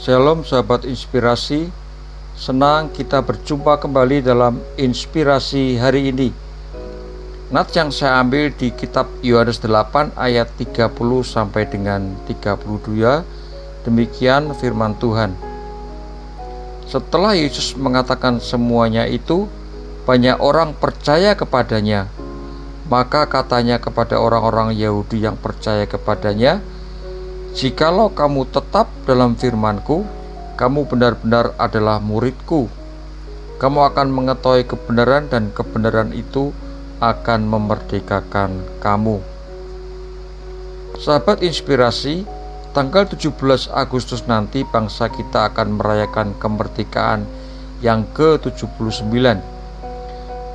Shalom sahabat inspirasi, senang kita berjumpa kembali dalam inspirasi hari ini. Nats yang saya ambil di kitab Yohanes 8 ayat 30 sampai dengan 32. Demikian firman Tuhan. Setelah Yesus mengatakan semuanya itu, banyak orang percaya kepadanya. Maka katanya kepada orang-orang Yahudi yang percaya kepadanya, "Jikalau kamu tetap dalam firman-Ku, kamu benar-benar adalah murid-Ku. Kamu akan mengetahui kebenaran dan kebenaran itu akan memerdekakan kamu." Sahabat inspirasi, tanggal 17 Agustus nanti bangsa kita akan merayakan kemerdekaan yang ke-79.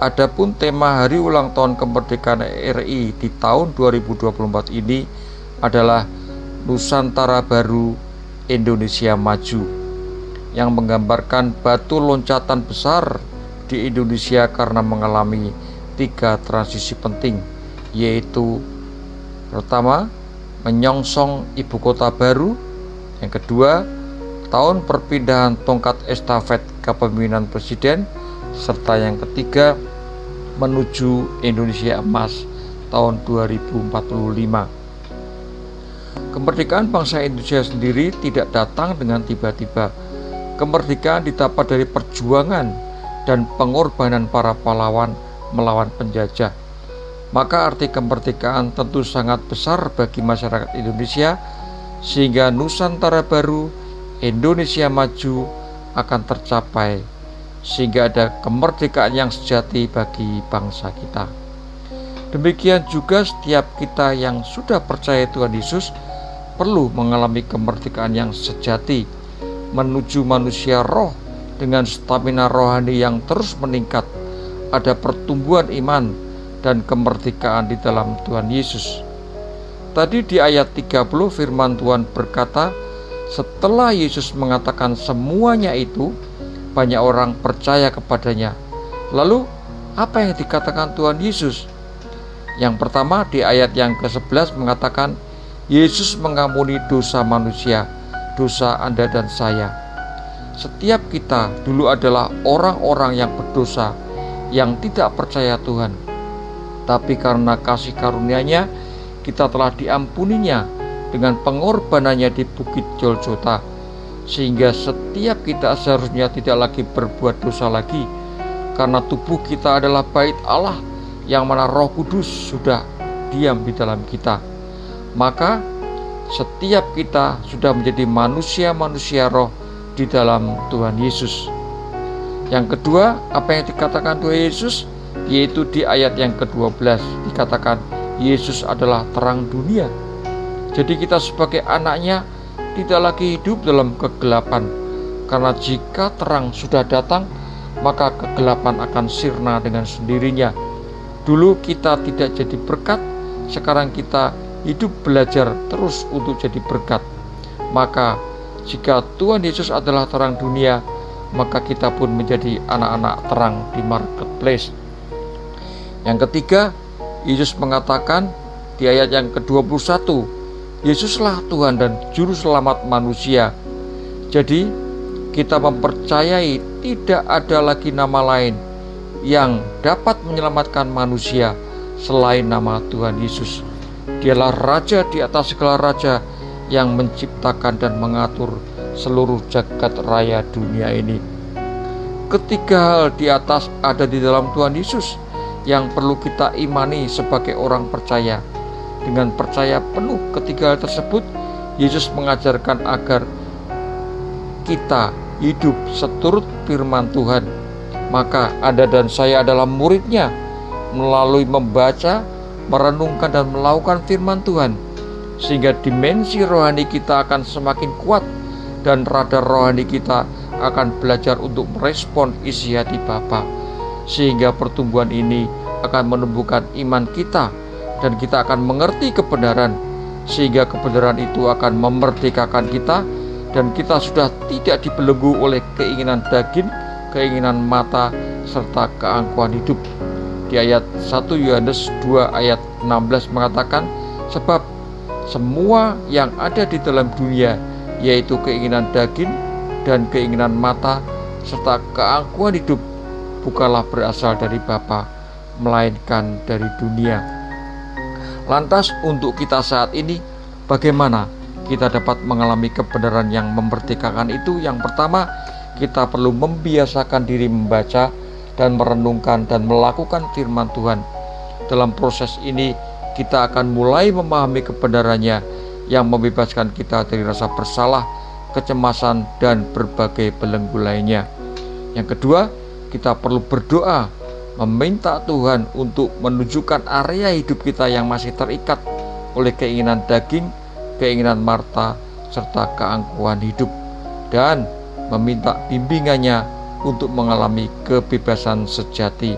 Adapun tema hari ulang tahun kemerdekaan RI di tahun 2024 ini adalah Nusantara Baru, Indonesia Maju, yang menggambarkan batu loncatan besar di Indonesia karena mengalami 3 transisi penting, yaitu pertama, menyongsong ibu kota baru, yang kedua, tahun perpindahan tongkat estafet kepemimpinan presiden, serta yang ketiga, menuju Indonesia Emas tahun 2045. Kemerdekaan bangsa Indonesia sendiri tidak datang dengan tiba-tiba. Kemerdekaan didapat dari perjuangan dan pengorbanan para pahlawan melawan penjajah. Maka arti kemerdekaan tentu sangat besar bagi masyarakat Indonesia, sehingga Nusantara Baru, Indonesia Maju akan tercapai, sehingga ada kemerdekaan yang sejati bagi bangsa kita. Demikian juga setiap kita yang sudah percaya Tuhan Yesus perlu mengalami kemerdekaan yang sejati, menuju manusia roh dengan stamina rohani yang terus meningkat. Ada pertumbuhan iman dan kemerdekaan di dalam Tuhan Yesus. Tadi di ayat 30 firman Tuhan berkata, setelah Yesus mengatakan semuanya itu, banyak orang percaya kepadanya. Lalu apa yang dikatakan Tuhan Yesus? Yang pertama di ayat yang ke-11 mengatakan, Yesus mengampuni dosa manusia, dosa Anda dan saya. Setiap kita dulu adalah orang-orang yang berdosa, yang tidak percaya Tuhan. Tapi karena kasih karunia-Nya, kita telah diampuninya dengan pengorbanannya di Bukit Golgota, sehingga setiap kita seharusnya tidak lagi berbuat dosa lagi, karena tubuh kita adalah bait Allah, yang mana Roh Kudus sudah diam di dalam kita. Maka setiap kita sudah menjadi manusia-manusia roh di dalam Tuhan Yesus. Yang kedua, apa yang dikatakan Tuhan Yesus? Yaitu di ayat yang ke-12 dikatakan Yesus adalah terang dunia. Jadi kita sebagai anaknya tidak lagi hidup dalam kegelapan, karena jika terang sudah datang, maka kegelapan akan sirna dengan sendirinya. Dulu kita tidak jadi berkat, sekarang kita hidup belajar terus untuk jadi berkat. Maka jika Tuhan Yesus adalah terang dunia, maka kita pun menjadi anak-anak terang di marketplace. Yang ketiga, Yesus mengatakan di ayat yang ke-21, Yesuslah Tuhan dan Juru Selamat manusia. Jadi kita mempercayai tidak ada lagi nama lain yang dapat menyelamatkan manusia selain nama Tuhan Yesus. Dialah Raja di atas segala raja, yang menciptakan dan mengatur seluruh jagat raya dunia ini. Ketiga hal di atas ada di dalam Tuhan Yesus yang perlu kita imani sebagai orang percaya. Dengan percaya penuh ketiga hal tersebut, Yesus mengajarkan agar kita hidup seturut firman Tuhan. Maka Anda dan saya adalah murid-Nya melalui membaca, merenungkan dan melakukan firman Tuhan, sehingga dimensi rohani kita akan semakin kuat dan radar rohani kita akan belajar untuk merespon isi hati Bapa, sehingga pertumbuhan ini akan menumbuhkan iman kita dan kita akan mengerti kebenaran, sehingga kebenaran itu akan memerdekakan kita dan kita sudah tidak dibelenggu oleh keinginan daging, keinginan mata serta keangkuhan hidup. Di ayat 1 Yohanes 2 ayat 16 mengatakan, sebab semua yang ada di dalam dunia, yaitu keinginan daging dan keinginan mata, serta keangkuhan hidup, bukanlah berasal dari Bapa, melainkan dari dunia. Lantas untuk kita saat ini, bagaimana kita dapat mengalami kebenaran yang memerdekakan itu? Yang pertama, kita perlu membiasakan diri membaca dan merenungkan dan melakukan firman Tuhan. Dalam proses ini, kita akan mulai memahami kebenarannya yang membebaskan kita dari rasa bersalah, kecemasan, dan berbagai belenggu lainnya. Yang kedua, kita perlu berdoa, meminta Tuhan untuk menunjukkan area hidup kita yang masih terikat oleh keinginan daging, keinginan marta, serta keangkuhan hidup, dan meminta bimbingannya untuk mengalami kebebasan sejati.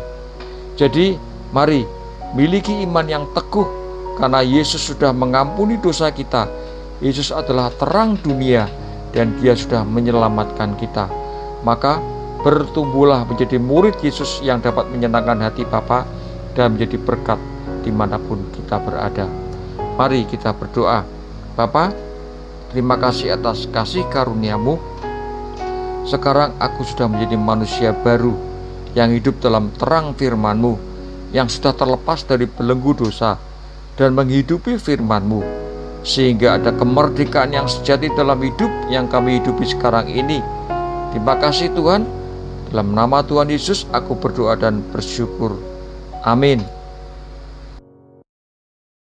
Jadi, mari miliki iman yang teguh, karena Yesus sudah mengampuni dosa kita. Yesus adalah terang dunia dan Dia sudah menyelamatkan kita. Maka bertumbuhlah menjadi murid Yesus yang dapat menyenangkan hati Bapa dan menjadi berkat dimanapun kita berada. Mari kita berdoa. Bapa, terima kasih atas kasih karunia-Mu. Sekarang aku sudah menjadi manusia baru yang hidup dalam terang firman-Mu, yang sudah terlepas dari belenggu dosa dan menghidupi firman-Mu, sehingga ada kemerdekaan yang sejati dalam hidup yang kami hidupi sekarang ini. Terima kasih Tuhan. Dalam nama Tuhan Yesus aku berdoa dan bersyukur. Amin.